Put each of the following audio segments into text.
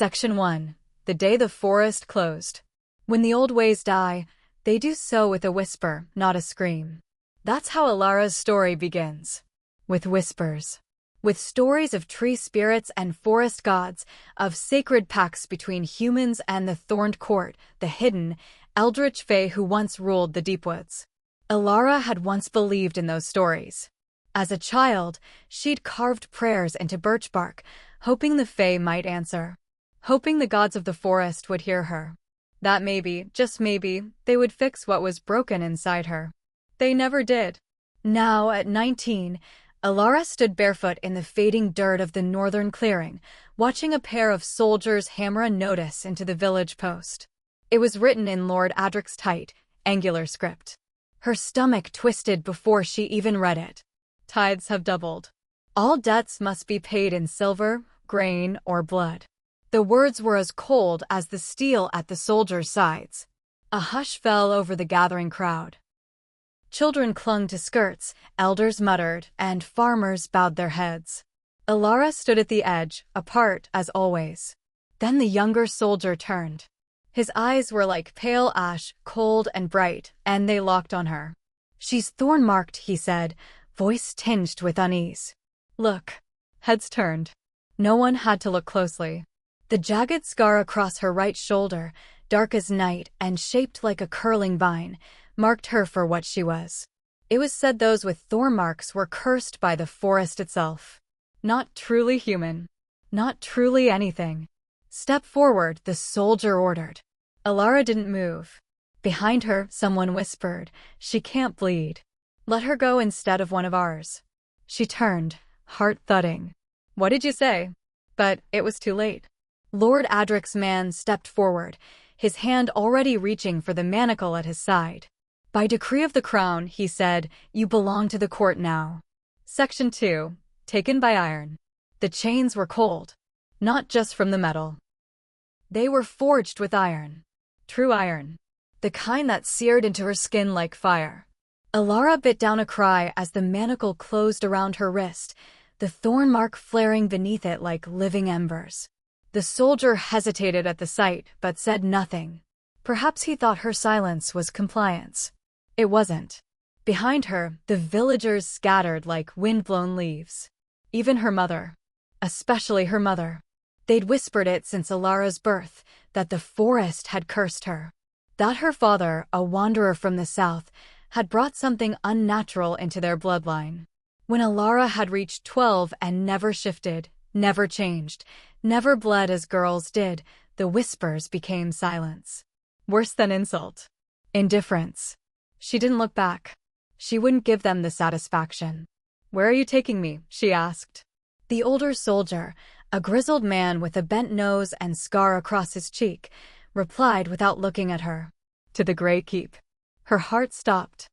Section 1. The Day the Forest Closed. When the old ways die, they do so with a whisper, not a scream. That's how Elara's story begins. With whispers. With stories of tree spirits and forest gods, of sacred pacts between humans and the Thorned Court, the hidden, eldritch fae who once ruled the deep woods. Elara had once believed in those stories. As a child, she'd carved prayers into birch bark, hoping the fae might answer. Hoping the gods of the forest would hear her. That maybe, just maybe, they would fix what was broken inside her. They never did. Now, at 19, Elara stood barefoot in the fading dirt of the northern clearing, watching a pair of soldiers hammer a notice into the village post. It was written in Lord Adric's tight, angular script. Her stomach twisted before she even read it. Tithes have doubled. All debts must be paid in silver, grain, or blood. The words were as cold as the steel at the soldiers' sides. A hush fell over the gathering crowd. Children clung to skirts, elders muttered, and farmers bowed their heads. Elara stood at the edge, apart as always. Then the younger soldier turned. His eyes were like pale ash, cold and bright, and they locked on her. "She's Thornmarked," he said, voice tinged with unease. "Look." Heads turned. No one had to look closely. The jagged scar across her right shoulder, dark as night and shaped like a curling vine, marked her for what she was. It was said those with Thornmarks were cursed by the forest itself. Not truly human. Not truly anything. "Step forward," the soldier ordered. Elara didn't move. Behind her, someone whispered, "She can't bleed. Let her go instead of one of ours." She turned, heart thudding. "What did you say?" But it was too late. Lord Adric's man stepped forward, his hand already reaching for the manacle at his side. "By decree of the crown," he said, "you belong to the court now." Section 2. Taken by iron. The chains were cold. Not just from the metal. They were forged with iron. True iron. The kind that seared into her skin like fire. Elara bit down a cry as the manacle closed around her wrist, the thorn mark flaring beneath it like living embers. The soldier hesitated at the sight, but said nothing. Perhaps he thought her silence was compliance. It wasn't. Behind her, the villagers scattered like wind-blown leaves. Even her mother. Especially her mother. They'd whispered it since Elara's birth, that the forest had cursed her. That her father, a wanderer from the south, had brought something unnatural into their bloodline. When Elara had reached 12 and never shifted, never changed, never bled as girls did, the whispers became silence. Worse than insult. Indifference. She didn't look back. She wouldn't give them the satisfaction. "Where are you taking me?" she asked. The older soldier, a grizzled man with a bent nose and scar across his cheek, replied without looking at her. "To the Grey Keep." Her heart stopped.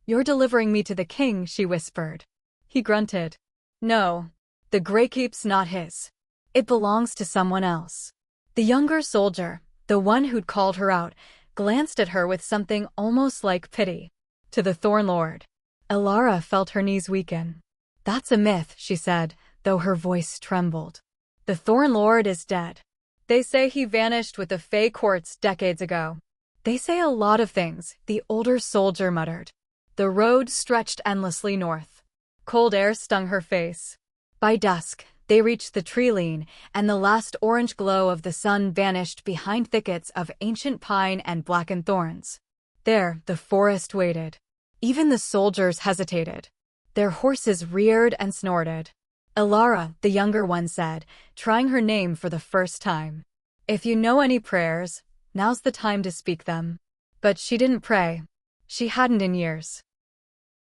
"You're delivering me to the king," she whispered. He grunted. "No. The Grey Keep's not his. It belongs to someone else." The younger soldier, the one who'd called her out, glanced at her with something almost like pity. "To the Thorn Lord." Elara felt her knees weaken. "That's a myth," she said, though her voice trembled. "The Thorn Lord is dead. They say he vanished with the Fae courts decades ago." "They say a lot of things," the older soldier muttered. The road stretched endlessly north. Cold air stung her face. By dusk, they reached the tree line, and the last orange glow of the sun vanished behind thickets of ancient pine and blackened thorns. There, the forest waited. Even the soldiers hesitated. Their horses reared and snorted. Elara, the younger one said, trying her name for the first time. "If you know any prayers, now's the time to speak them." But she didn't pray. She hadn't in years.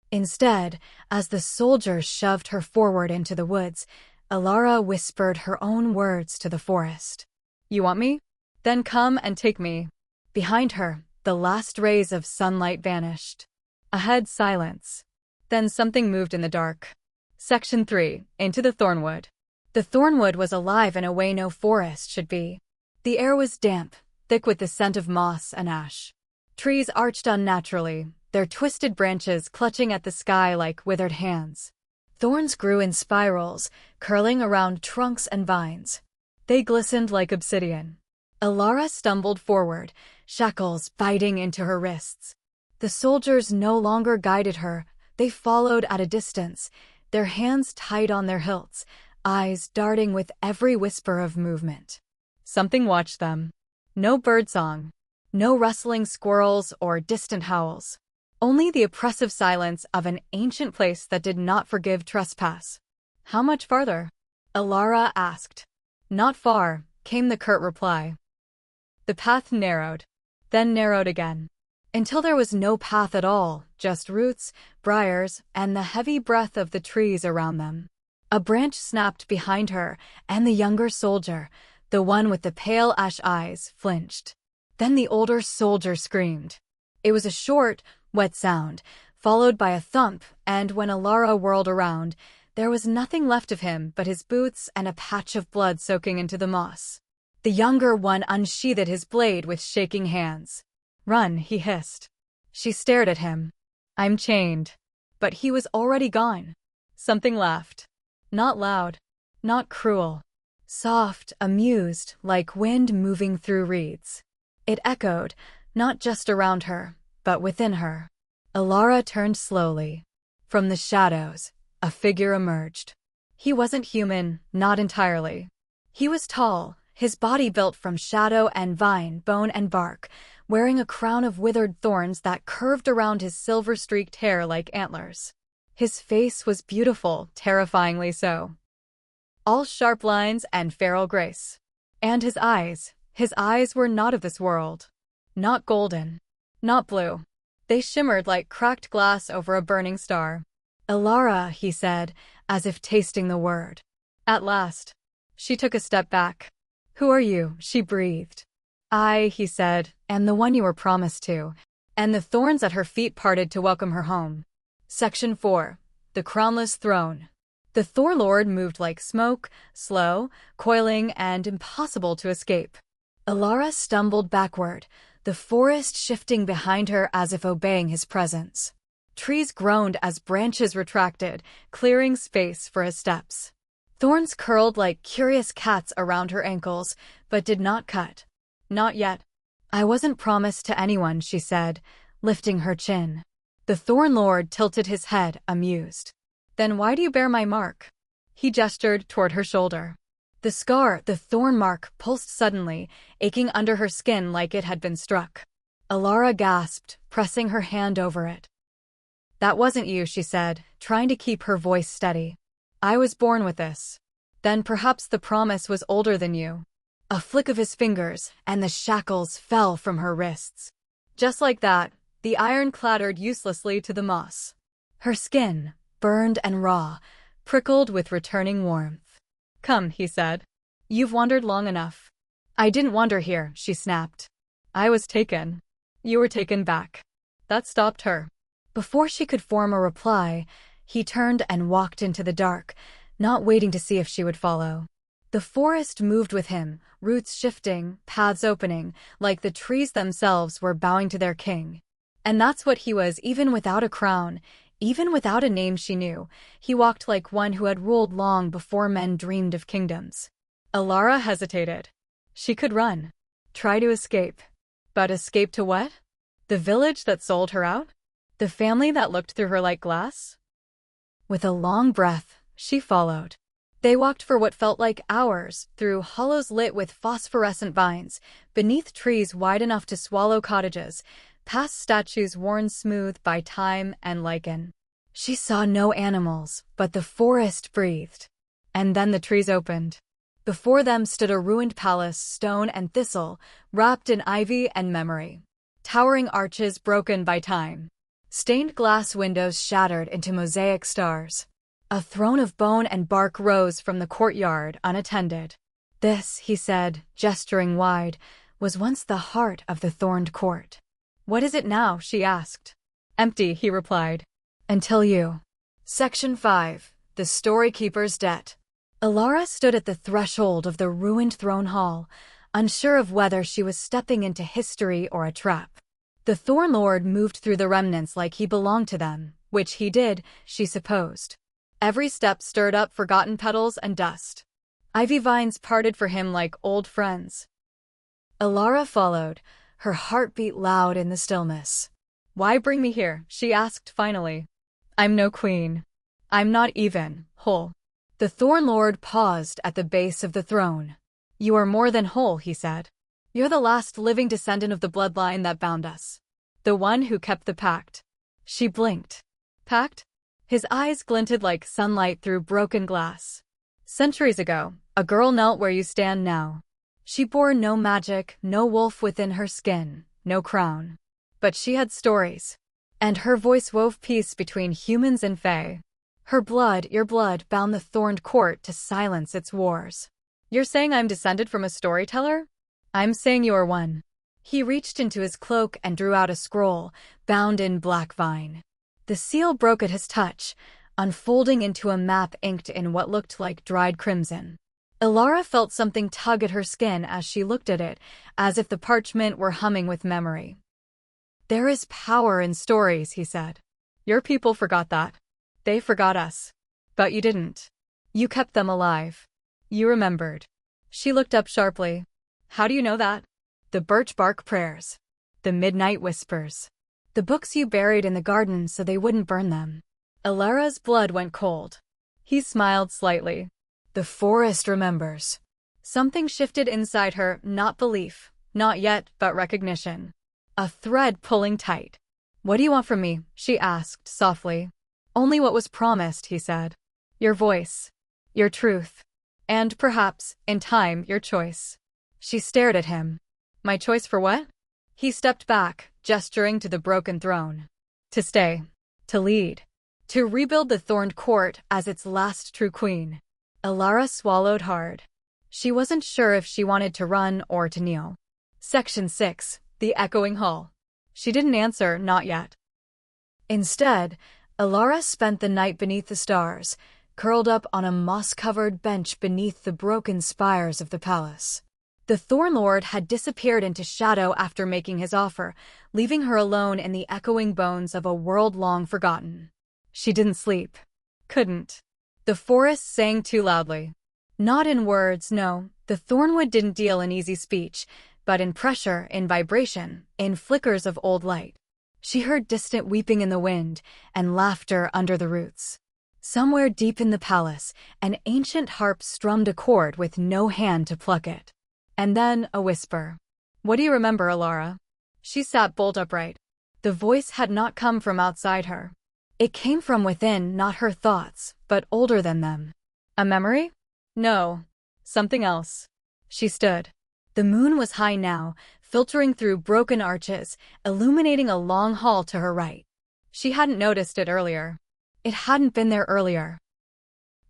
Instead, as the soldiers shoved her forward into the woods, Elara whispered her own words to the forest. "You want me? Then come and take me." Behind her, the last rays of sunlight vanished. Ahead, silence. Then something moved in the dark. Section 3. Into the Thornwood. The Thornwood was alive in a way no forest should be. The air was damp, thick with the scent of moss and ash. Trees arched unnaturally, their twisted branches clutching at the sky like withered hands. Thorns grew in spirals, curling around trunks and vines. They glistened like obsidian. Elara stumbled forward, shackles biting into her wrists. The soldiers no longer guided her, they followed at a distance, their hands tight on their hilts, eyes darting with every whisper of movement. Something watched them. No birdsong, no rustling squirrels or distant howls. Only the oppressive silence of an ancient place that did not forgive trespass. How much farther? Elara asked. Not far, came the curt reply. The path narrowed, then narrowed again, until there was no path at all, just roots, briars, and the heavy breath of the trees around them. A branch snapped behind her, and the younger soldier, the one with the pale ash eyes, flinched. Then the older soldier screamed. It was a short, wet sound, followed by a thump, and when Elara whirled around, there was nothing left of him but his boots and a patch of blood soaking into the moss. The younger one unsheathed his blade with shaking hands. Run, he hissed. She stared at him. I'm chained. But he was already gone. Something laughed. Not loud. Not cruel. Soft, amused, like wind moving through reeds. It echoed, not just around her, but within her. Elara turned slowly. From the shadows, a figure emerged. He wasn't human, not entirely. He was tall, his body built from shadow and vine, bone and bark, wearing a crown of withered thorns that curved around his silver-streaked hair like antlers. His face was beautiful, terrifyingly so. All sharp lines and feral grace. And his eyes were not of this world. Not golden. Not blue. They shimmered like cracked glass over a burning star. Elara, he said, as if tasting the word. At last. She took a step back. Who are you? She breathed. I, he said, am the one you were promised to. And the thorns at her feet parted to welcome her home. Section 4. The Crownless Throne. The Thorlord moved like smoke, slow, coiling, and impossible to escape. Elara stumbled backward, the forest shifting behind her as if obeying his presence. Trees groaned as branches retracted, clearing space for his steps. Thorns curled like curious cats around her ankles, but did not cut. Not yet. I wasn't promised to anyone, she said, lifting her chin. The Thornlord tilted his head, amused. Then why do you bear my mark? He gestured toward her shoulder. The scar, the Thornmark, pulsed suddenly, aching under her skin like it had been struck. Elara gasped, pressing her hand over it. That wasn't you, she said, trying to keep her voice steady. I was born with this. Then perhaps the promise was older than you. A flick of his fingers, and the shackles fell from her wrists. Just like that, the iron clattered uselessly to the moss. Her skin, burned and raw, prickled with returning warmth. Come, he said. You've wandered long enough. I didn't wander here, she snapped. I was taken. You were taken back. That stopped her. Before she could form a reply, he turned and walked into the dark, not waiting to see if she would follow. The forest moved with him, roots shifting, paths opening, like the trees themselves were bowing to their king. And that's what he was, even without a crown, even without a name she knew. He walked like one who had ruled long before men dreamed of kingdoms. Elara hesitated. She could run. Try to escape. But escape to what? The village that sold her out? The family that looked through her like glass? With a long breath, she followed. They walked for what felt like hours, through hollows lit with phosphorescent vines, beneath trees wide enough to swallow cottages, past statues worn smooth by time and lichen. She saw no animals, but the forest breathed. And then the trees opened. Before them stood a ruined palace, stone and thistle, wrapped in ivy and memory. Towering arches broken by time. Stained glass windows shattered into mosaic stars. A throne of bone and bark rose from the courtyard, unattended. This, he said, gesturing wide, was once the heart of the Thorned Court. What is it now? She asked. Empty, he replied. Until you. Section 5. The Storykeeper's Debt. Elara stood at the threshold of the ruined throne hall, unsure of whether she was stepping into history or a trap. The Thornlord moved through the remnants like he belonged to them, which he did, she supposed. Every step stirred up forgotten petals and dust. Ivy vines parted for him like old friends. Elara followed, her heartbeat loud in the stillness. "Why bring me here?" she asked finally. "I'm no queen. I'm not even whole." The Thorn Lord paused at the base of the throne. "You are more than whole," he said. "You're the last living descendant of the bloodline that bound us. The one who kept the pact." She blinked. "Pact?" His eyes glinted like sunlight through broken glass. "Centuries ago, a girl knelt where you stand now. She bore no magic, no wolf within her skin, no crown. But she had stories. And her voice wove peace between humans and Fae. Her blood, your blood, bound the Thorned Court to silence its wars. You're saying I'm descended from a storyteller? I'm saying you are one." He reached into his cloak and drew out a scroll, bound in black vine. The seal broke at his touch, unfolding into a map inked in what looked like dried crimson. Elara felt something tug at her skin as she looked at it, as if the parchment were humming with memory. "There is power in stories," he said. "Your people forgot that. They forgot us. But you didn't. You kept them alive. You remembered." She looked up sharply. "How do you know that?" "The birch bark prayers. The midnight whispers. The books you buried in the garden so they wouldn't burn them." Elara's blood went cold. He smiled slightly. "The forest remembers." Something shifted inside her, not belief, not yet, but recognition. A thread pulling tight. "What do you want from me?" she asked softly. "Only what was promised," he said. "Your voice. Your truth. And perhaps, in time, your choice." She stared at him. "My choice for what?" He stepped back, gesturing to the broken throne. "To stay. To lead. To rebuild the Thorned Court as its last true queen." Elara swallowed hard. She wasn't sure if she wanted to run or to kneel. Section 6. The Echoing Hall. She didn't answer, not yet. Instead, Elara spent the night beneath the stars, curled up on a moss-covered bench beneath the broken spires of the palace. The Thorn Lord had disappeared into shadow after making his offer, leaving her alone in the echoing bones of a world long forgotten. She didn't sleep. Couldn't. The forest sang too loudly. Not in words, no. The thornwood didn't deal in easy speech, but in pressure, in vibration, in flickers of old light. She heard distant weeping in the wind and laughter under the roots. Somewhere deep in the palace, an ancient harp strummed a chord with no hand to pluck it. And then a whisper. "What do you remember, Elara?" She sat bolt upright. The voice had not come from outside her. It came from within, not her thoughts, but older than them. A memory? No. Something else. She stood. The moon was high now, filtering through broken arches, illuminating a long hall to her right. She hadn't noticed it earlier. It hadn't been there earlier.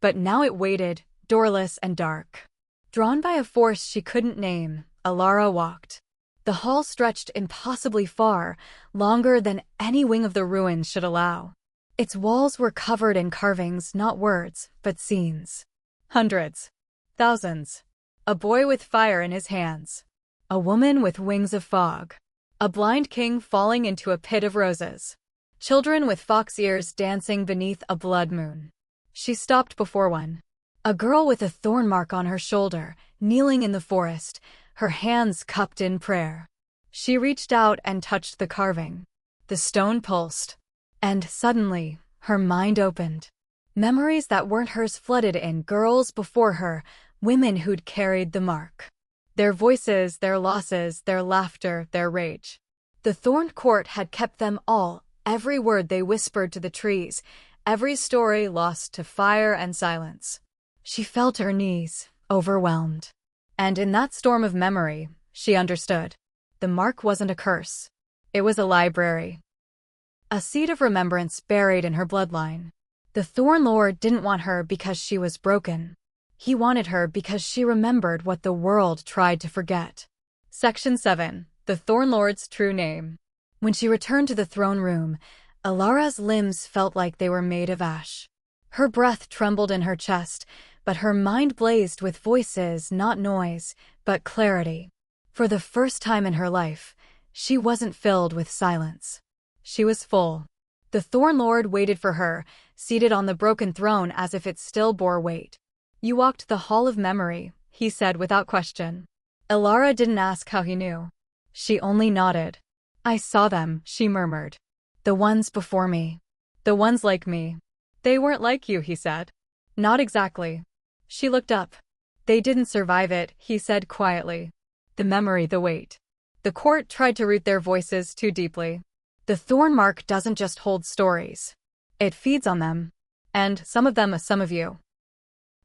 But now it waited, doorless and dark. Drawn by a force she couldn't name, Elara walked. The hall stretched impossibly far, longer than any wing of the ruins should allow. Its walls were covered in carvings, not words, but scenes. Hundreds. Thousands. A boy with fire in his hands. A woman with wings of fog. A blind king falling into a pit of roses. Children with fox ears dancing beneath a blood moon. She stopped before one. A girl with a thorn mark on her shoulder, kneeling in the forest, her hands cupped in prayer. She reached out and touched the carving. The stone pulsed. And suddenly, her mind opened. Memories that weren't hers flooded in, girls before her, women who'd carried the mark. Their voices, their losses, their laughter, their rage. The Thorned Court had kept them all, every word they whispered to the trees, every story lost to fire and silence. She felt her knees, overwhelmed. And in that storm of memory, she understood. The mark wasn't a curse. It was a library. A seed of remembrance buried in her bloodline. The Thorn Lord didn't want her because she was broken. He wanted her because she remembered what the world tried to forget. Section 7. The Thorn Lord's True Name. When she returned to the throne room, Elara's limbs felt like they were made of ash. Her breath trembled in her chest, but her mind blazed with voices, not noise, but clarity. For the first time in her life, she wasn't filled with silence. She was full. The Thorn Lord waited for her, seated on the broken throne as if it still bore weight. You walked the Hall of Memory, he said without question. Elara didn't ask how he knew. She only nodded. I saw them, she murmured. The ones before me. The ones like me. They weren't like you, he said. Not exactly. She looked up. They didn't survive it, he said quietly. The memory, the weight. The court tried to root their voices too deeply. The Thornmark doesn't just hold stories. It feeds on them. And some of you.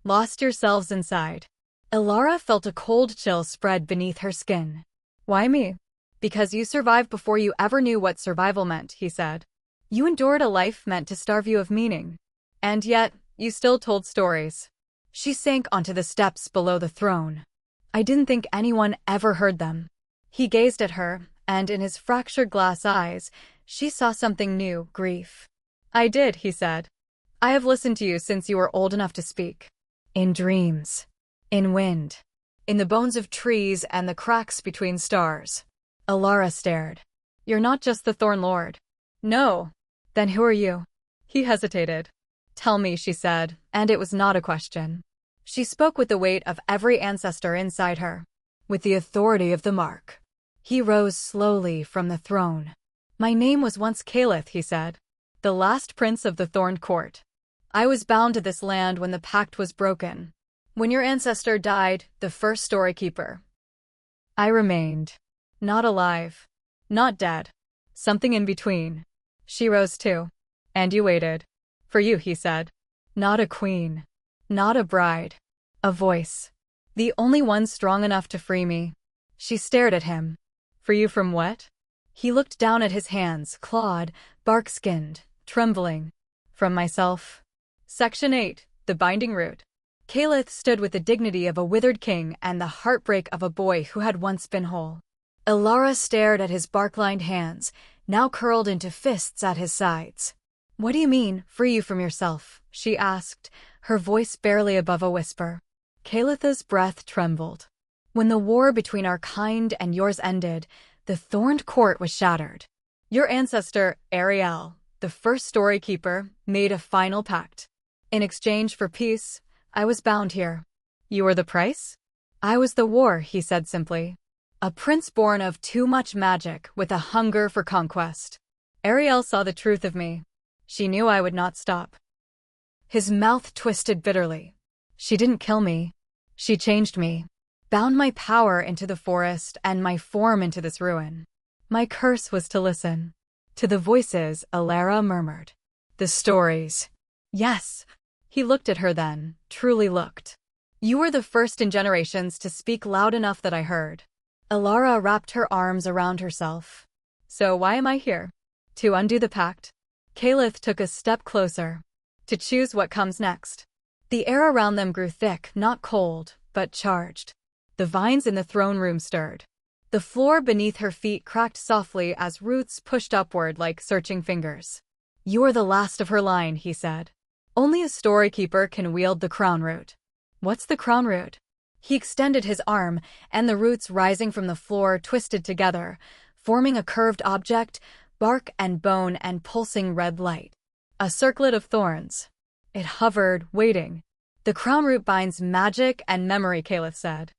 Lost yourselves inside. Elara felt a cold chill spread beneath her skin. Why me? Because you survived before you ever knew what survival meant, he said. You endured a life meant to starve you of meaning. And yet, you still told stories. She sank onto the steps below the throne. I didn't think anyone ever heard them. He gazed at her, and in his fractured glass eyes, she saw something new, grief. I did, he said. I have listened to you since you were old enough to speak. In dreams. In wind. In the bones of trees and the cracks between stars. Elara stared. You're not just the Thorn Lord. No. Then who are you? He hesitated. Tell me, she said, and it was not a question. She spoke with the weight of every ancestor inside her. With the authority of the mark. He rose slowly from the throne. My name was once Kaelith, he said. The last prince of the Thorned Court. I was bound to this land when the pact was broken. When your ancestor died, the first Storykeeper. I remained. Not alive. Not dead. Something in between. She rose too. And you waited. For you, he said. Not a queen. Not a bride. A voice. The only one strong enough to free me. She stared at him. For you from what? He looked down at his hands, clawed, bark-skinned, trembling. From myself. Section 8. The Binding Root. Kaelith stood with the dignity of a withered king and the heartbreak of a boy who had once been whole. Elara stared at his bark-lined hands, now curled into fists at his sides. What do you mean, free you from yourself? She asked, her voice barely above a whisper. Kaelith's breath trembled. When the war between our kind and yours ended, the Thorned Court was shattered. Your ancestor, Ariel, the first Storykeeper, made a final pact. In exchange for peace, I was bound here. You were the price? I was the war, he said simply. A prince born of too much magic with a hunger for conquest. Ariel saw the truth of me. She knew I would not stop. His mouth twisted bitterly. She didn't kill me. She changed me. Bound my power into the forest and my form into this ruin. My curse was to listen. To the voices, Elara murmured. The stories. Yes. He looked at her then, truly looked. You were the first in generations to speak loud enough that I heard. Elara wrapped her arms around herself. So why am I here? To undo the pact. Kaelith took a step closer. To choose what comes next. The air around them grew thick, not cold, but charged. The vines in the throne room stirred. The floor beneath her feet cracked softly as roots pushed upward like searching fingers. You are the last of her line, he said. Only a Storykeeper can wield the crown root. What's the crown root? He extended his arm, and the roots rising from the floor twisted together, forming a curved object, bark and bone and pulsing red light. A circlet of thorns. It hovered, waiting. The crown root binds magic and memory, Kaelith said.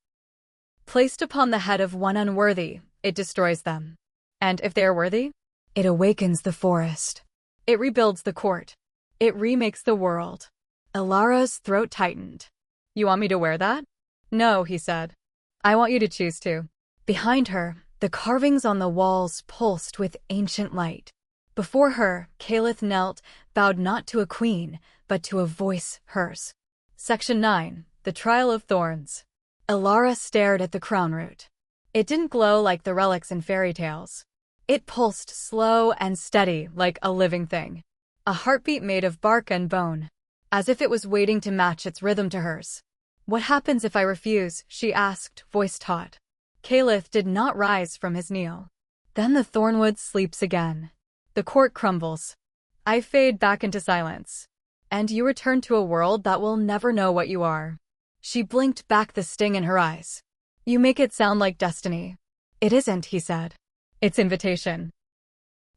Placed upon the head of one unworthy, it destroys them. And if they are worthy, it awakens the forest. It rebuilds the court. It remakes the world. Elara's throat tightened. You want me to wear that? No, he said. I want you to choose to. Behind her, the carvings on the walls pulsed with ancient light. Before her, Kaelith knelt, bowed not to a queen, but to a voice, hers. Section 9. The Trial of Thorns. Elara stared at the crown root. It didn't glow like the relics in fairy tales. It pulsed slow and steady like a living thing. A heartbeat made of bark and bone. As if it was waiting to match its rhythm to hers. What happens if I refuse? She asked, voice taut. Kaelith did not rise from his kneel. Then the thornwood sleeps again. The court crumbles. I fade back into silence. And you return to a world that will never know what you are. She blinked back, the sting in her eyes. You make it sound like destiny. It isn't, he said. It's invitation.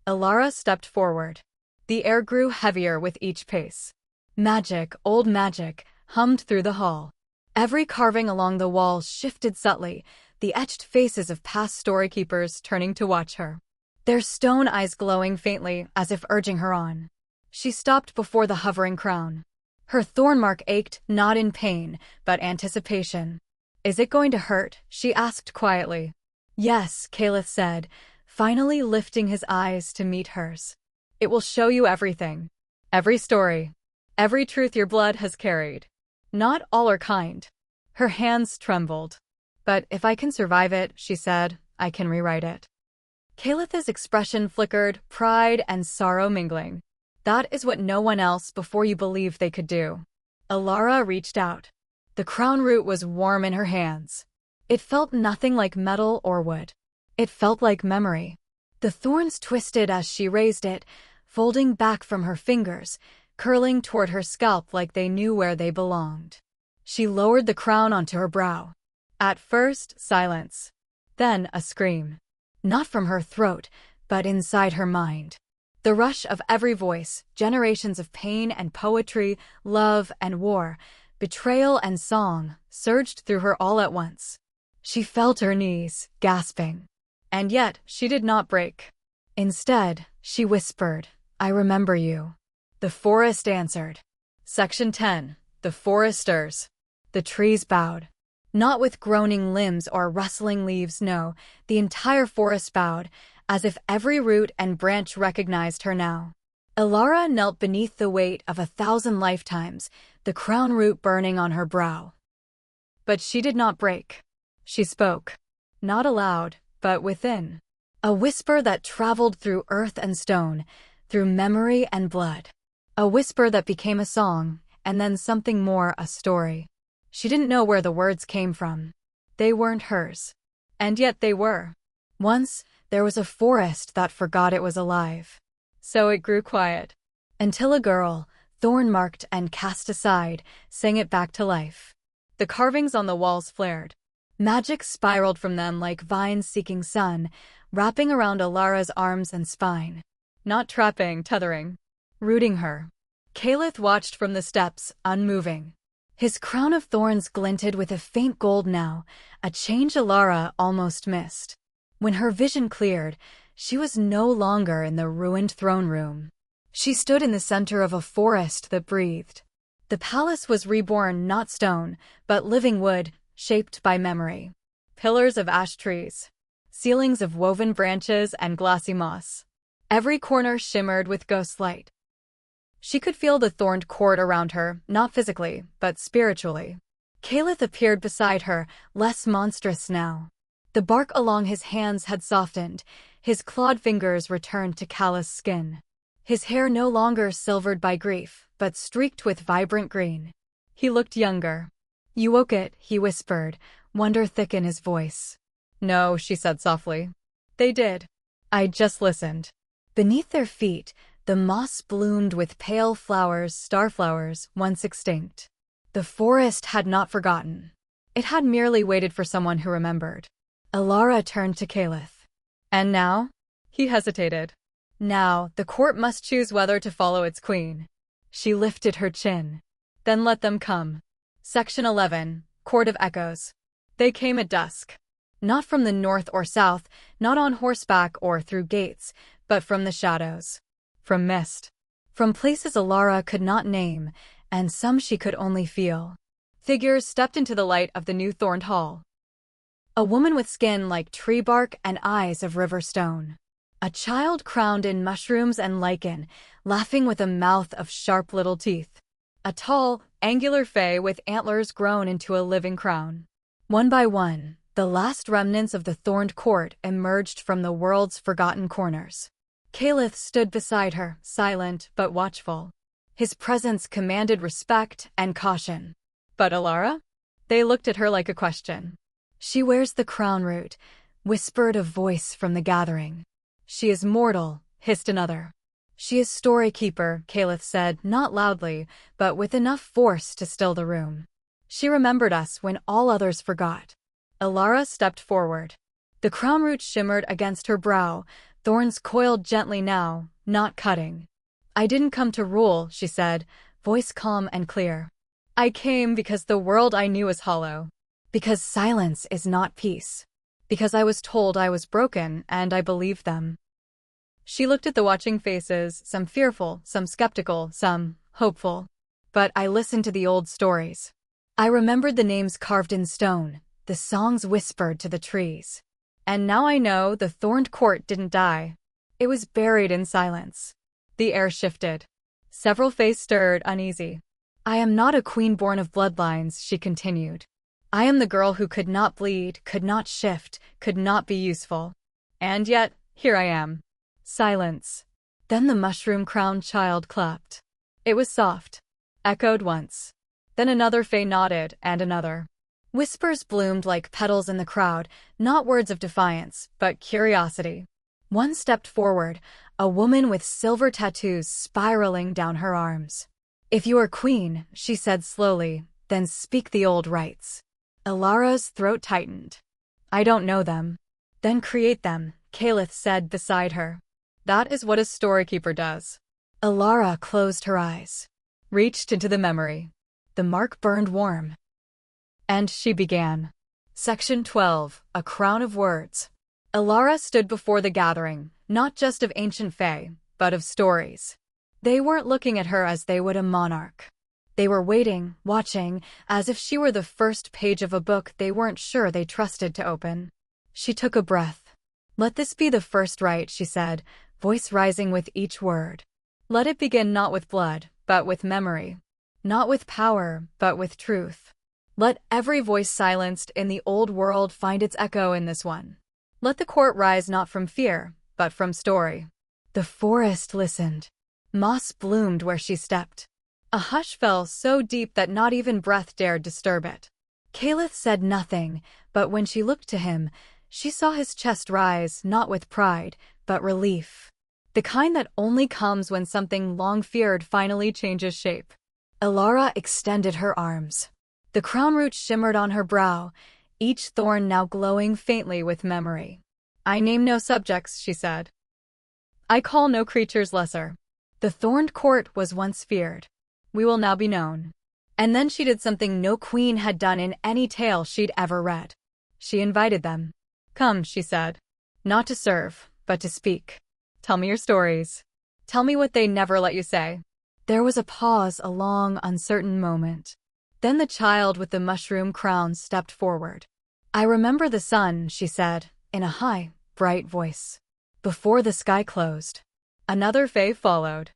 Elara stepped forward. The air grew heavier with each pace. Magic, old magic, hummed through the hall. Every carving along the wall shifted subtly, the etched faces of past storykeepers turning to watch her, their stone eyes glowing faintly as if urging her on. She stopped before the hovering crown. Her Thornmark ached, not in pain, but anticipation. "Is it going to hurt?" she asked quietly. "Yes," Kaelith said, finally lifting his eyes to meet hers. "It will show you everything. Every story. Every truth your blood has carried. Not all are kind." Her hands trembled. "But if I can survive it," she said, "I can rewrite it." Kaelith's expression flickered, pride and sorrow mingling. "That is what no one else before you believed they could do." Elara reached out. The crown root was warm in her hands. It felt nothing like metal or wood. It felt like memory. The thorns twisted as she raised it, folding back from her fingers, curling toward her scalp like they knew where they belonged. She lowered the crown onto her brow. At first, silence. Then a scream. Not from her throat, but inside her mind. The rush of every voice, generations of pain and poetry, love and war, betrayal and song, surged through her all at once. She fell to her knees, gasping. And yet, she did not break. Instead, she whispered, "I remember you." The forest answered. Section 10. The Foresters. The trees bowed. Not with groaning limbs or rustling leaves, no, the entire forest bowed, as if every root and branch recognized her now. Elara knelt beneath the weight of 1,000 lifetimes, the crown root burning on her brow. But she did not break. She spoke. Not aloud, but within. A whisper that traveled through earth and stone, through memory and blood. A whisper that became a song, and then something more, a story. She didn't know where the words came from. They weren't hers. And yet they were. Once, there was a forest that forgot it was alive. So it grew quiet. Until a girl, thornmarked and cast aside, sang it back to life. The carvings on the walls flared. Magic spiraled from them like vines seeking sun, wrapping around Elara's arms and spine. Not trapping, tethering. Rooting her. Kaelith watched from the steps, unmoving. His crown of thorns glinted with a faint gold now, a change Elara almost missed. When her vision cleared, she was no longer in the ruined throne room. She stood in the center of a forest that breathed. The palace was reborn, not stone, but living wood, shaped by memory. Pillars of ash trees. Ceilings of woven branches and glossy moss. Every corner shimmered with ghost light. She could feel the Thorned Court around her, not physically, but spiritually. Kaelith appeared beside her, less monstrous now. The bark along his hands had softened, his clawed fingers returned to callous skin. His hair no longer silvered by grief, but streaked with vibrant green. He looked younger. "You woke it," he whispered, wonder thick in his voice. "No," she said softly. "They did. I just listened." Beneath their feet, the moss bloomed with pale flowers, starflowers, once extinct. The forest had not forgotten. It had merely waited for someone who remembered. Elara turned to Kaelith. "And now?" He hesitated. "Now, the court must choose whether to follow its queen." She lifted her chin. "Then let them come." Section 11. Court of Echoes. They came at dusk. Not from the north or south, not on horseback or through gates, but from the shadows. From mist. From places Elara could not name, and some she could only feel. Figures stepped into the light of the new thorned hall. A woman with skin like tree bark and eyes of river stone. A child crowned in mushrooms and lichen, laughing with a mouth of sharp little teeth. A tall, angular fae with antlers grown into a living crown. One by one, the last remnants of the Thorned Court emerged from the world's forgotten corners. Kaelith stood beside her, silent but watchful. His presence commanded respect and caution. "But Elara?" They looked at her like a question. "She wears the crown root," whispered a voice from the gathering. "She is mortal," hissed another. "She is Storykeeper," Kaelith said, not loudly, but with enough force to still the room. "She remembered us when all others forgot." Elara stepped forward. The crown root shimmered against her brow, thorns coiled gently now, not cutting. "I didn't come to rule," she said, voice calm and clear. I came because the world I knew is hollow. Because silence is not peace. Because I was told I was broken, and I believed them. She looked at the watching faces, some fearful, some skeptical, some hopeful. But I listened to the old stories. I remembered the names carved in stone, the songs whispered to the trees. And now I know the Thorned Court didn't die. It was buried in silence. The air shifted. Several faces stirred, uneasy. I am not a queen born of bloodlines, she continued. I am the girl who could not bleed, could not shift, could not be useful. And yet, here I am. Silence. Then the mushroom-crowned child clapped. It was soft. Echoed once. Then another Fae nodded, and another. Whispers bloomed like petals in the crowd, not words of defiance, but curiosity. One stepped forward, a woman with silver tattoos spiraling down her arms. If you are queen, she said slowly, then speak the old rites. Elara's throat tightened. I don't know them. Then create them, Kaelith said beside her. That is what a storykeeper does. Elara closed her eyes. Reached into the memory. The mark burned warm. And she began. Section 12, A Crown of Words. Elara stood before the gathering, not just of ancient Fae, but of stories. They weren't looking at her as they would a monarch. They were waiting, watching, as if she were the first page of a book they weren't sure they trusted to open. She took a breath. Let this be the first rite, she said, voice rising with each word. Let it begin not with blood, but with memory. Not with power, but with truth. Let every voice silenced in the old world find its echo in this one. Let the court rise not from fear, but from story. The forest listened. Moss bloomed where she stepped. A hush fell so deep that not even breath dared disturb it. Kaelith said nothing, but when she looked to him, she saw his chest rise not with pride, but relief. The kind that only comes when something long feared finally changes shape. Elara extended her arms. The crown root shimmered on her brow, each thorn now glowing faintly with memory. I name no subjects, she said. I call no creatures lesser. The Thorned Court was once feared. We will now be known. And then she did something no queen had done in any tale she'd ever read. She invited them. Come, she said. Not to serve, but to speak. Tell me your stories. Tell me what they never let you say. There was a pause, a long, uncertain moment. Then the child with the mushroom crown stepped forward. I remember the sun, she said, in a high, bright voice. Before the sky closed. Another Fae followed.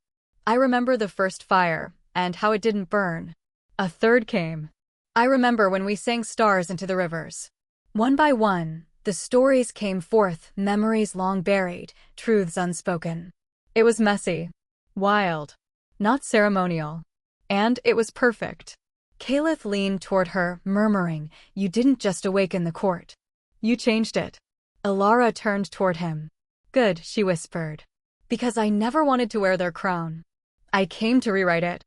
I remember the first fire, and how it didn't burn. A third came. I remember when we sang stars into the rivers. One by one, the stories came forth, memories long buried, truths unspoken. It was messy. Wild. Not ceremonial. And it was perfect. Kaelith leaned toward her, murmuring, You didn't just awaken the court. You changed it. Elara turned toward him. Good, she whispered. Because I never wanted to wear their crown. I came to rewrite it.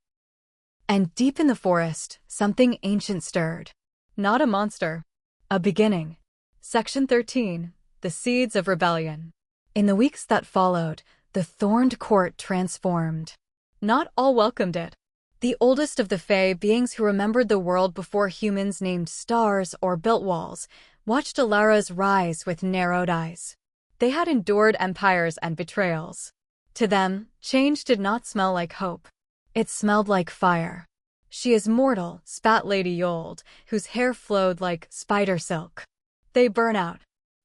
And deep in the forest, something ancient stirred. Not a monster. A beginning. Section 13, The Seeds of Rebellion. In the weeks that followed, the Thorned Court transformed. Not all welcomed it. The oldest of the Fae, beings who remembered the world before humans named stars or built walls, watched Elara's rise with narrowed eyes. They had endured empires and betrayals. To them, change did not smell like hope. It smelled like fire. She is mortal, spat Lady Yold, whose hair flowed like spider silk. They burn out.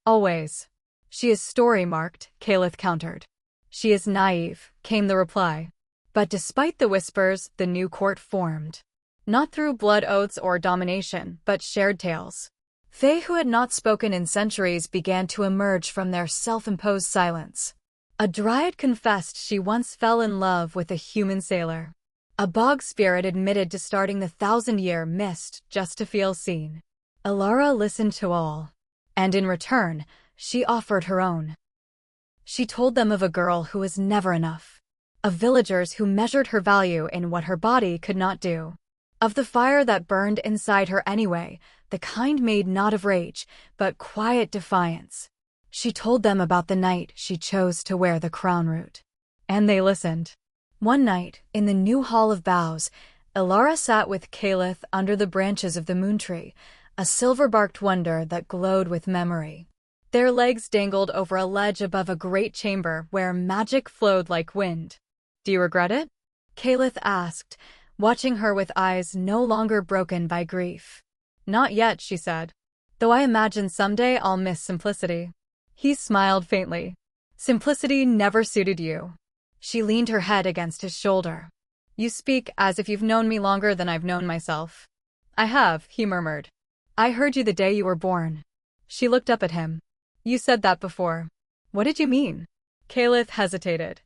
Always. She is story-marked, Kaelith countered. She is naive, came the reply. But despite the whispers, the new court formed. Not through blood oaths or domination, but shared tales. Fae who had not spoken in centuries began to emerge from their self-imposed silence. A dryad confessed she once fell in love with a human sailor. A bog spirit admitted to starting the 1,000-year mist just to feel seen. Elara listened to all. And in return, she offered her own. She told them of a girl who was never enough. Of villagers who measured her value in what her body could not do. Of the fire that burned inside her anyway, the kind made not of rage, but quiet defiance. She told them about the night she chose to wear the crown root. And they listened. One night, in the new Hall of Boughs, Elara sat with Kaelith under the branches of the moon tree, a silver-barked wonder that glowed with memory. Their legs dangled over a ledge above a great chamber where magic flowed like wind. "Do you regret it?" Kaelith asked, watching her with eyes no longer broken by grief. "Not yet," she said. "Though I imagine someday I'll miss simplicity." He smiled faintly. "Simplicity never suited you." She leaned her head against his shoulder. "You speak as if you've known me longer than I've known myself." "I have," he murmured. "I heard you the day you were born." She looked up at him. "You said that before." "What did you mean?" Kaelith hesitated.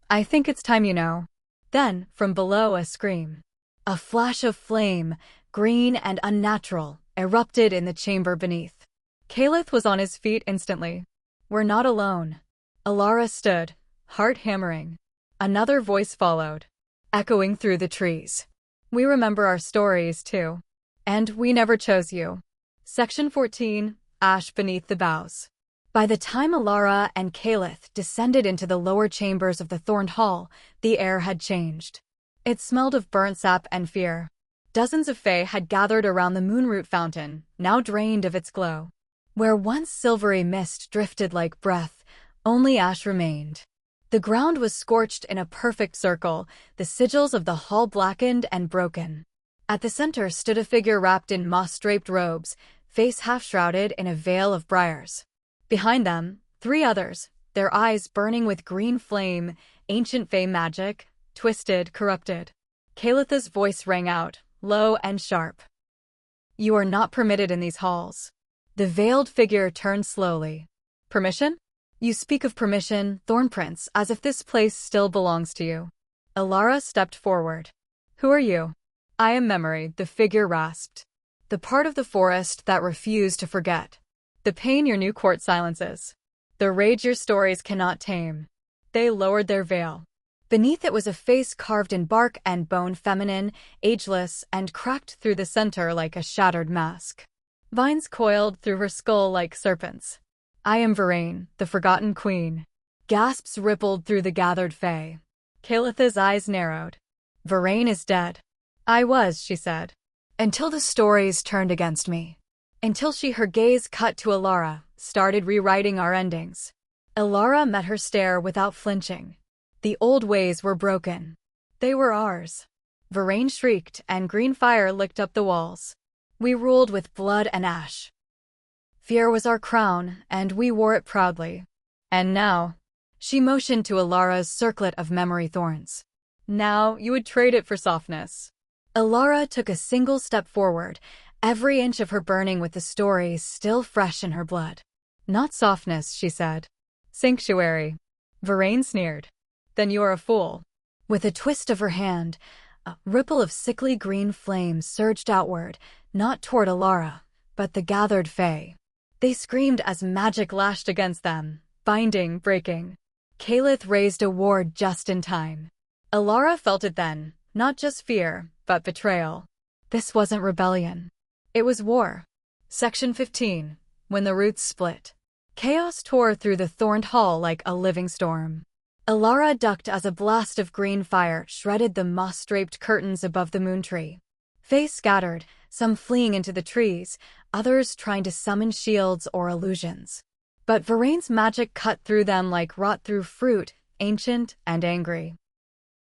"I think it's time you know." Then, from below, a scream. A flash of flame, green and unnatural, erupted in the chamber beneath. Kaelith was on his feet instantly. "We're not alone." Elara stood, heart hammering. Another voice followed, echoing through the trees. "We remember our stories, too. And we never chose you." Section 14, Ash Beneath the Boughs. By the time Elara and Kaelith descended into the lower chambers of the Thorned Hall, the air had changed. It smelled of burnt sap and fear. Dozens of Fae had gathered around the moonroot fountain, now drained of its glow. Where once silvery mist drifted like breath, only ash remained. The ground was scorched in a perfect circle, the sigils of the hall blackened and broken. At the center stood a figure wrapped in moss-draped robes, face half-shrouded in a veil of briars. Behind them, 3 others, their eyes burning with green flame, ancient Fae magic, twisted, corrupted. Kaelith's voice rang out, low and sharp. "You are not permitted in these halls." The veiled figure turned slowly. "Permission? You speak of permission, Thornprince, as if this place still belongs to you." Elara stepped forward. "Who are you?" "I am Memory," the figure rasped. "The part of the forest that refused to forget. The pain your new court silences. The rage your stories cannot tame." They lowered their veil. Beneath it was a face carved in bark and bone, feminine, ageless, and cracked through the center like a shattered mask. Vines coiled through her skull like serpents. "I am Varaine, the Forgotten Queen." Gasps rippled through the gathered Fae. Kaelith's eyes narrowed. "Varaine is dead." "I was," she said. "Until the stories turned against me." Until her gaze cut to Elara, started rewriting our endings. Elara met her stare without flinching. The old ways were broken. They were ours. Varaine shrieked, and green fire licked up the walls. We ruled with blood and ash. Fear was our crown, and we wore it proudly. And now, she motioned to Elara's circlet of memory thorns. "Now you would trade it for softness." Elara took a single step forward, every inch of her burning with the stories still fresh in her blood. "Not softness," she said. "Sanctuary." Varaine sneered. "Then you are a fool." With a twist of her hand, a ripple of sickly green flame surged outward, not toward Elara, but the gathered Fae. They screamed as magic lashed against them, binding, breaking. Kaelith raised a ward just in time. Elara felt it then, not just fear, but betrayal. This wasn't rebellion. It was war. Section 15. When the roots split. Chaos tore through the Thorned Hall like a living storm. Elara ducked as a blast of green fire shredded the moss-draped curtains above the moon tree. Fae scattered, some fleeing into the trees, others trying to summon shields or illusions. But Varaine's magic cut through them like rot-through fruit, ancient and angry.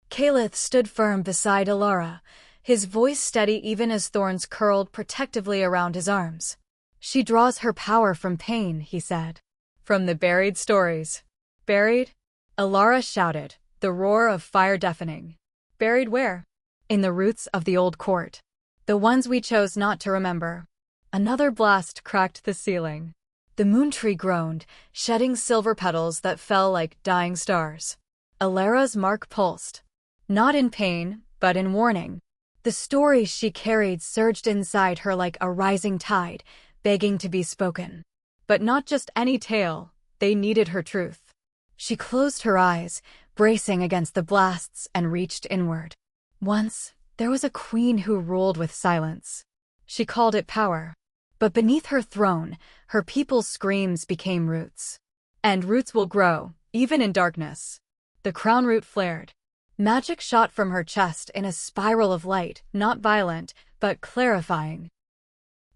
Kaelith stood firm beside Elara, his voice steady even as thorns curled protectively around his arms. "She draws her power from pain," he said. "From the buried stories." "Buried?" Elara shouted, the roar of fire deafening. "Buried where?" "In the roots of the old court. The ones we chose not to remember." Another blast cracked the ceiling. The moon tree groaned, shedding silver petals that fell like dying stars. Elara's mark pulsed. Not in pain, but in warning. The stories she carried surged inside her like a rising tide, begging to be spoken. But not just any tale, they needed her truth. She closed her eyes, bracing against the blasts, and reached inward. Once, there was a queen who ruled with silence. She called it power. But beneath her throne, her people's screams became roots. And roots will grow, even in darkness. The crown root flared. Magic shot from her chest in a spiral of light, not violent, but clarifying.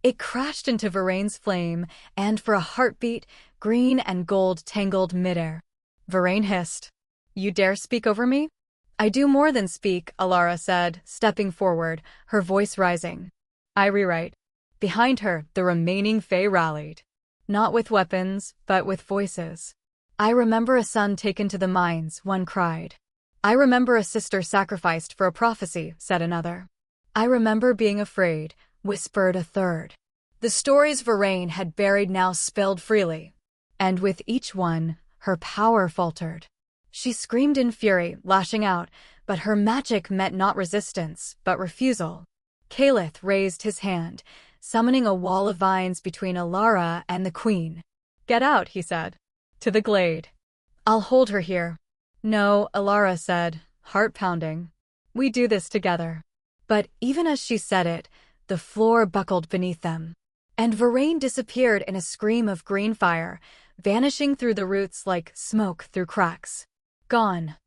It crashed into Varane's flame, and for a heartbeat, green and gold tangled midair. Varane hissed. "You dare speak over me?" "I do more than speak," Elara said, stepping forward, her voice rising. "I rewrite." Behind her, the remaining Fae rallied. Not with weapons, but with voices. "I remember a son taken to the mines," one cried. "I remember a sister sacrificed for a prophecy," said another. "I remember being afraid," whispered a third. The stories Varane had buried now spilled freely. And with each one, her power faltered. She screamed in fury, lashing out, but her magic met not resistance, but refusal. Kaelith raised his hand, summoning a wall of vines between Elara and the queen. "Get out," he said. "To the glade. I'll hold her here." "No," Elara said, heart pounding. "We do this together." But even as she said it, the floor buckled beneath them. And Varane disappeared in a scream of green fire, vanishing through the roots like smoke through cracks. Gone.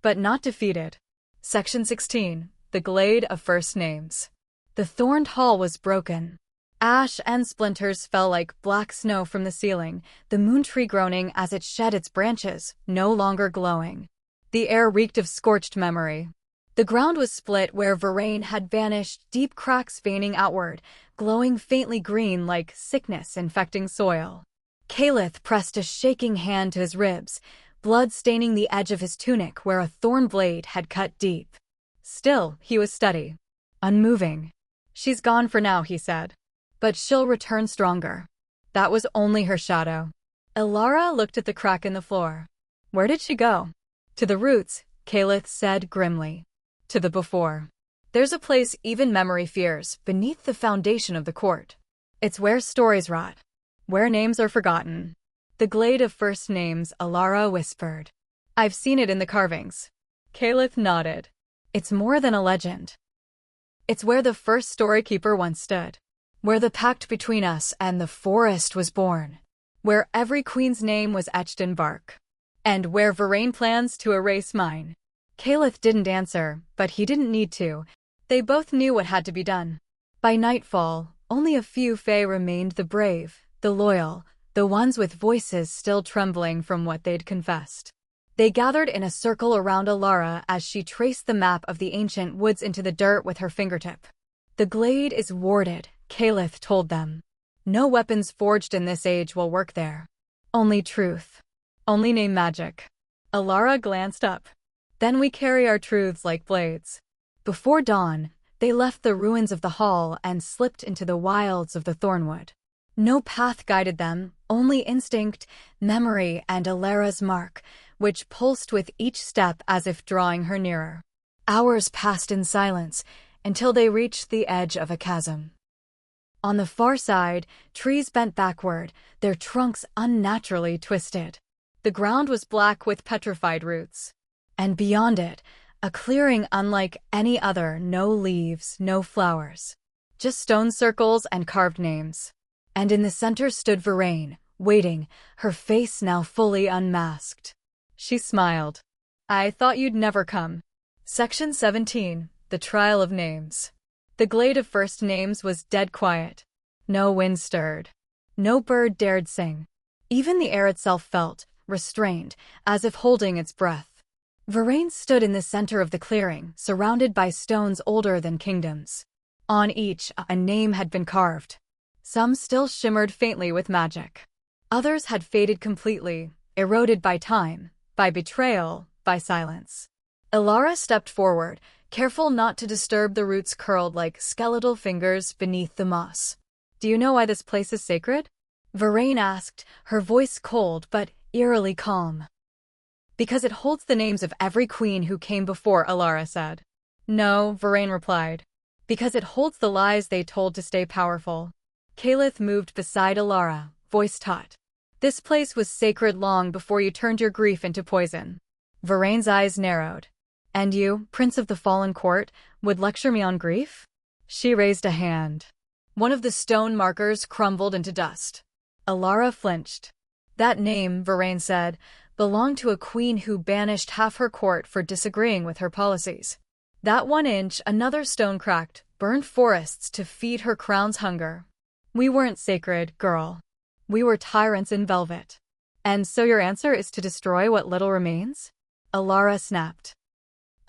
But not defeated. Section 16. The Glade of First Names. The thorned hall was broken. Ash and splinters fell like black snow from the ceiling, the moon tree groaning as it shed its branches, no longer glowing. The air reeked of scorched memory. The ground was split where Varane had vanished, deep cracks veining outward, glowing faintly green like sickness infecting soil. Kaelith pressed a shaking hand to his ribs, blood staining the edge of his tunic where a thorn blade had cut deep. Still, he was steady. Unmoving. "She's gone for now," he said. "But she'll return stronger." That was only her shadow. Elara looked at the crack in the floor. "Where did she go?" "To the roots," Kaelith said grimly. "To the before. There's a place even memory fears, beneath the foundation of the court. It's where stories rot. Where names are forgotten." "The Glade of First Names," Elara whispered. "I've seen it in the carvings." Kaelith nodded. "It's more than a legend. It's where the first Storykeeper once stood. Where the pact between us and the forest was born. Where every queen's name was etched in bark. And where Varane plans to erase mine." Kaelith didn't answer, but he didn't need to. They both knew what had to be done. By nightfall, only a few Fae remained, the brave, the loyal, the ones with voices still trembling from what they'd confessed. They gathered in a circle around Elara as she traced the map of the ancient woods into the dirt with her fingertip. "The glade is warded," Kaelith told them. "No weapons forged in this age will work there. Only truth. Only name magic." Elara glanced up. "Then we carry our truths like blades." Before dawn, they left the ruins of the hall and slipped into the wilds of the Thornwood. No path guided them, only instinct, memory, and Elara's mark, which pulsed with each step as if drawing her nearer. Hours passed in silence, until they reached the edge of a chasm. On the far side, trees bent backward, their trunks unnaturally twisted. The ground was black with petrified roots. And beyond it, a clearing unlike any other, no leaves, no flowers. Just stone circles and carved names. And in the center stood Varane, waiting, her face now fully unmasked. She smiled. "I thought you'd never come." Section 17. The Trial of Names. The Glade of First Names was dead quiet. No wind stirred. No bird dared sing. Even the air itself felt restrained, as if holding its breath. Varane stood in the center of the clearing, surrounded by stones older than kingdoms. On each, a name had been carved. Some still shimmered faintly with magic. Others had faded completely, eroded by time, by betrayal, by silence. Elara stepped forward, careful not to disturb the roots curled like skeletal fingers beneath the moss. "Do you know why this place is sacred?" Varane asked, her voice cold but eerily calm. "Because it holds the names of every queen who came before," Elara said. "No," Varane replied. "Because it holds the lies they told to stay powerful." Kaelith moved beside Elara, voice taut. "This place was sacred long before you turned your grief into poison." Varane's eyes narrowed. "And you, Prince of the Fallen Court, would lecture me on grief?" She raised a hand. One of the stone markers crumbled into dust. Elara flinched. "That name," Varane said, belonged to a queen who banished half her court for disagreeing with her policies. That 1 inch, another stone cracked, burned forests to feed her crown's hunger. We weren't sacred, girl. We were tyrants in velvet. And so your answer is to destroy what little remains? Elara snapped.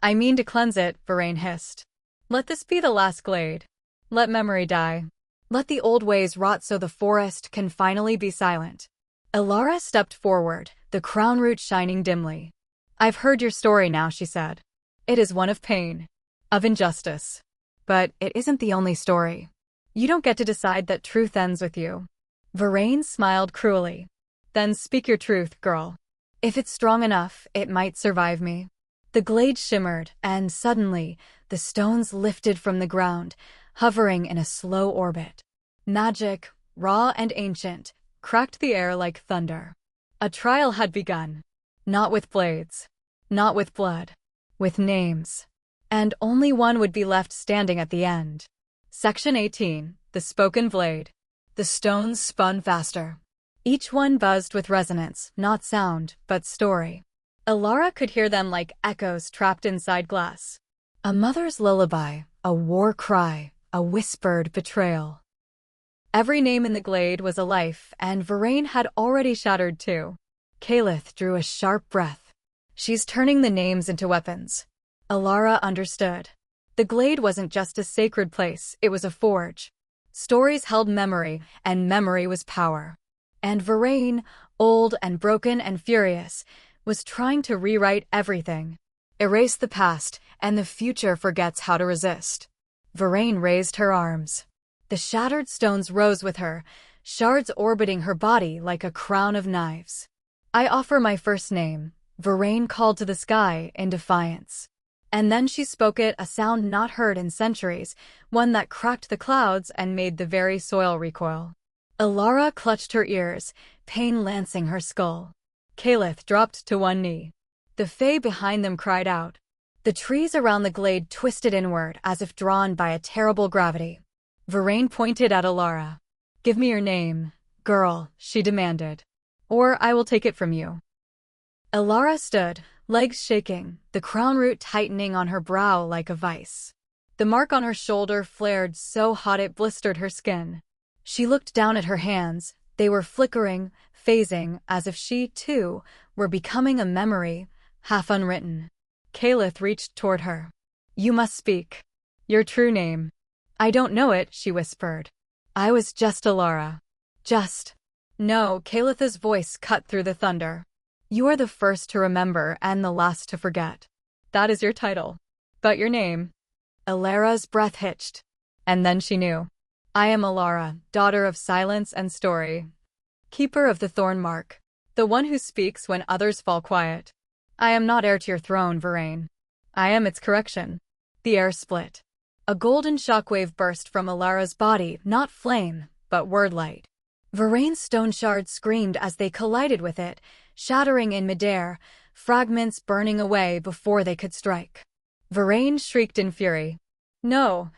I mean to cleanse it, Varain hissed. Let this be the last glade. Let memory die. Let the old ways rot so the forest can finally be silent. Elara stepped forward, the crown root shining dimly. I've heard your story now, she said. It is one of pain, of injustice. But it isn't the only story. You don't get to decide that truth ends with you. Varain smiled cruelly. Then speak your truth, girl. If it's strong enough, it might survive me. The glade shimmered, and suddenly, the stones lifted from the ground, hovering in a slow orbit. Magic, raw and ancient, cracked the air like thunder. A trial had begun. Not with blades. Not with blood. With names. And only one would be left standing at the end. Section 18, The Spoken Blade. The stones spun faster. Each one buzzed with resonance, not sound, but story. Elara could hear them like echoes trapped inside glass. A mother's lullaby, a war cry, a whispered betrayal. Every name in the glade was a life, and Varain had already shattered 2. Kaelith drew a sharp breath. She's turning the names into weapons. Elara understood. The glade wasn't just a sacred place, it was a forge. Stories held memory, and memory was power. And Varain, old and broken and furious, was trying to rewrite everything. Erase the past, and the future forgets how to resist. Varain raised her arms. The shattered stones rose with her, shards orbiting her body like a crown of knives. I offer my first name, Varain called to the sky in defiance. And then she spoke it, a sound not heard in centuries, one that cracked the clouds and made the very soil recoil. Elara clutched her ears, pain lancing her skull. Kaelith dropped to one knee. The Fae behind them cried out. The trees around the glade twisted inward as if drawn by a terrible gravity. Varain pointed at Elara. Give me your name, girl, she demanded. Or I will take it from you. Elara stood, legs shaking, the crown root tightening on her brow like a vice. The mark on her shoulder flared so hot it blistered her skin. She looked down at her hands. They were flickering, phasing, as if she, too, were becoming a memory, half unwritten. Kaelith reached toward her. You must speak. Your true name. I don't know it, she whispered. I was just Elara. Just. No, Kaelith's voice cut through the thunder. You are the first to remember and the last to forget. That is your title. But your name? Elara's breath hitched. And then she knew. I am Elara, daughter of silence and story. Keeper of the Thornmark. The one who speaks when others fall quiet. I am not heir to your throne, Varain. I am its correction. The air split. A golden shockwave burst from Elara's body, not flame, but wordlight. Varain's stone shards screamed as they collided with it, shattering in midair, fragments burning away before they could strike. Varain shrieked in fury. No.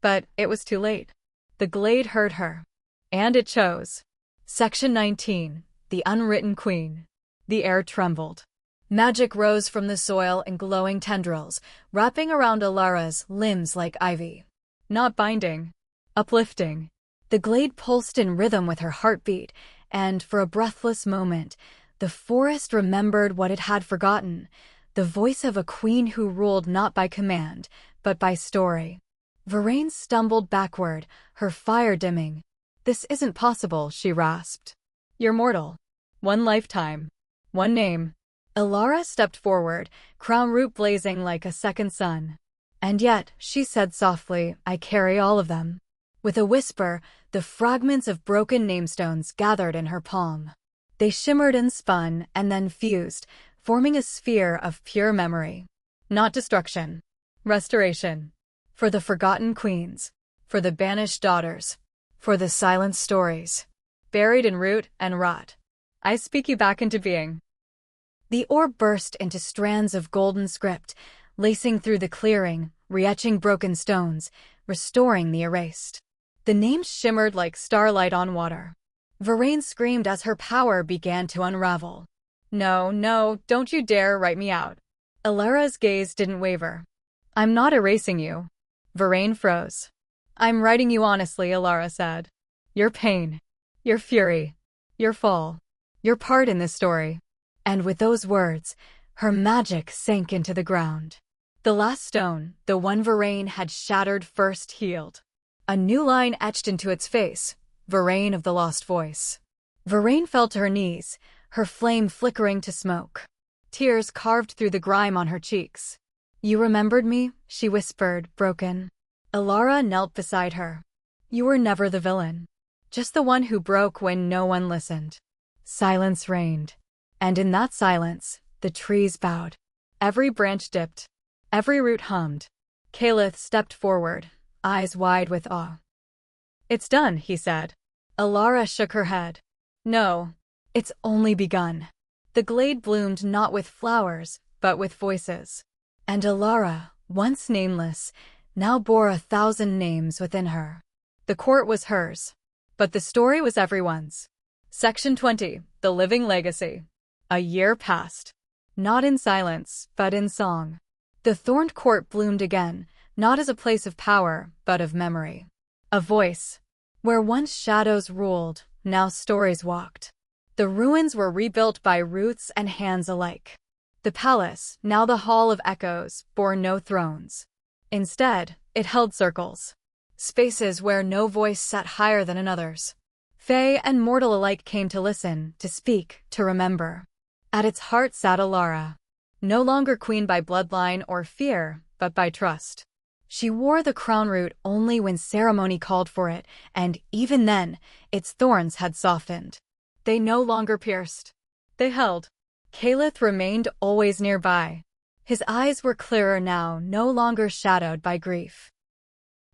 But it was too late. The glade heard her. And it chose. Section 19, The Unwritten Queen. The air trembled. Magic rose from the soil in glowing tendrils, wrapping around Elara's limbs like ivy. Not binding. Uplifting. The glade pulsed in rhythm with her heartbeat, and for a breathless moment, the forest remembered what it had forgotten, the voice of a queen who ruled not by command, but by story. Varain stumbled backward, her fire dimming. This isn't possible, she rasped. You're mortal. One lifetime. One name. Elara stepped forward, crown root blazing like a second sun. And yet, she said softly, I carry all of them. With a whisper, the fragments of broken namestones gathered in her palm. They shimmered and spun, and then fused, forming a sphere of pure memory. Not destruction. Restoration. For the forgotten queens. For the banished daughters. For the silent stories. Buried in root and rot. I speak you back into being. The orb burst into strands of golden script, lacing through the clearing, re-etching broken stones, restoring the erased. The names shimmered like starlight on water. Varain screamed as her power began to unravel. No, no, don't you dare write me out. Elara's gaze didn't waver. I'm not erasing you. Varaine froze. I'm writing you honestly, Elara said. Your pain, your fury, your fall, your part in this story. And with those words, her magic sank into the ground. The last stone, the one Varaine had shattered first, healed. A new line etched into its face, Varaine of the Lost Voice. Varaine fell to her knees, her flame flickering to smoke. Tears carved through the grime on her cheeks. You remembered me? She whispered, broken. Elara knelt beside her. You were never the villain. Just the one who broke when no one listened. Silence reigned. And in that silence, the trees bowed. Every branch dipped. Every root hummed. Kaelith stepped forward, eyes wide with awe. It's done, he said. Elara shook her head. No, it's only begun. The glade bloomed not with flowers, but with voices. And Elara, once nameless, now bore 1,000 names within her. The court was hers, but the story was everyone's. Section 20, The Living Legacy. A year passed. Not in silence, but in song. The Thorned Court bloomed again, not as a place of power, but of memory. A voice. Where once shadows ruled, now stories walked. The ruins were rebuilt by roots and hands alike. The palace, now the Hall of Echoes, bore no thrones. Instead, it held circles. Spaces where no voice sat higher than another's. Fae and mortal alike came to listen, to speak, to remember. At its heart sat Elara. No longer queen by bloodline or fear, but by trust. She wore the crown root only when ceremony called for it, and even then, its thorns had softened. They no longer pierced. They held. Kaelith remained always nearby. His eyes were clearer now, no longer shadowed by grief.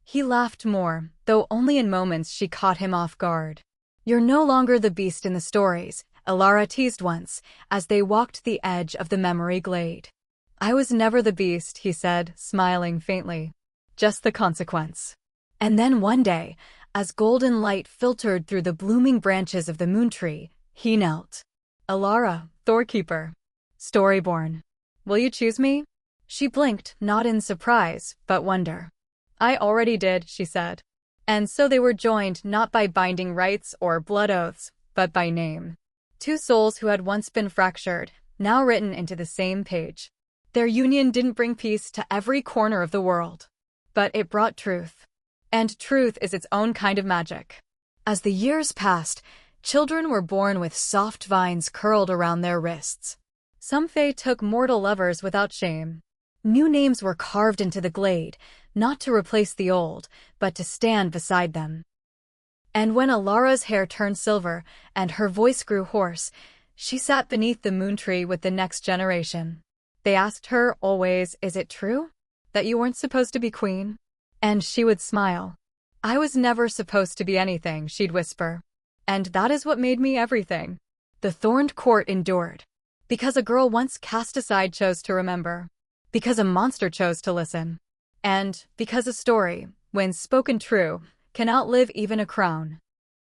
He laughed more, though only in moments she caught him off guard. You're no longer the beast in the stories, Elara teased once, as they walked the edge of the memory glade. I was never the beast, he said, smiling faintly. Just the consequence. And then one day, as golden light filtered through the blooming branches of the moon tree, he knelt. Elara, Storykeeper. Storyborn. Will you choose me? She blinked, not in surprise, but wonder. I already did, she said. And so they were joined not by binding rites or blood oaths, but by name. Two souls who had once been fractured, now written into the same page. Their union didn't bring peace to every corner of the world. But it brought truth. And truth is its own kind of magic. As the years passed, children were born with soft vines curled around their wrists. Some Fae took mortal lovers without shame. New names were carved into the glade, not to replace the old, but to stand beside them. And when Elara's hair turned silver and her voice grew hoarse, she sat beneath the moon tree with the next generation. They asked her always, is it true? That you weren't supposed to be queen? And she would smile. I was never supposed to be anything, she'd whisper. And that is what made me everything. The Thorned Court endured. Because a girl once cast aside chose to remember. Because a monster chose to listen. And because a story, when spoken true, can outlive even a crown.